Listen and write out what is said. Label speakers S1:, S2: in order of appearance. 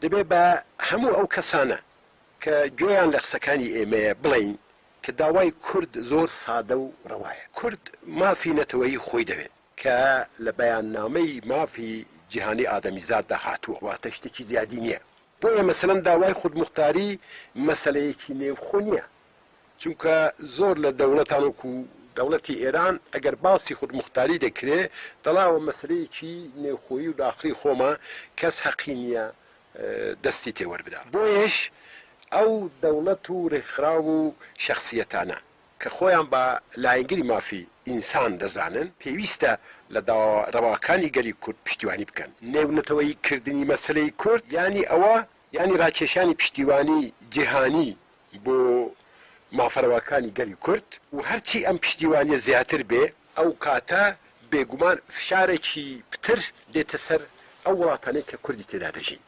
S1: دەبێ بە هەموو ئەو کەسانە کە گوێیان لە قسەکانی ئێمەیە بڵین کە داوای کورد زۆر سادە و ڕەوایە. کورد مافی نەتەوەیی خۆی دەوێت کە لە بەیاننامەی مافی جیهانی ئادەمیزاددا هاتووە، واتە شتێکی زیادی نییە. بۆیە مەسەلەن داوای خودموختاری مەسەلەیەکی نێوخۆ نییە، چونکە زۆر لە دەوڵەتان وەکو دەوڵەتی ئێران ئەگەر باسی خودموختاری دەکرێ دەڵاوە مەسلەیەکی نێوخۆیی و داخلی خۆمە کەس حەقی نییە دەستی تێوەربدا. بۆیش ئەو دەوڵەت و ڕێکخراو و شەخصیەتانە کە خۆیان بە لایەنگری مافی ئینسان دەزانن پێویستە لە ڕەواکانی گەلی کورد پشتیوانی بکەن. نێونەتەوەی کردنی مەسلەی کورد یانی ئەوە، یانی ڕاکێشانی پشتیوانی جیهانی بۆ مافەرەوەکانی گەلی کورد و هەرچی ئەم پشتیوانیە زیاتر بێ ئەو کاتە بێگومان فشارێکی پتر دێتە سەر ئەو وڵاتانەی کە کوردی تێدا دەژین.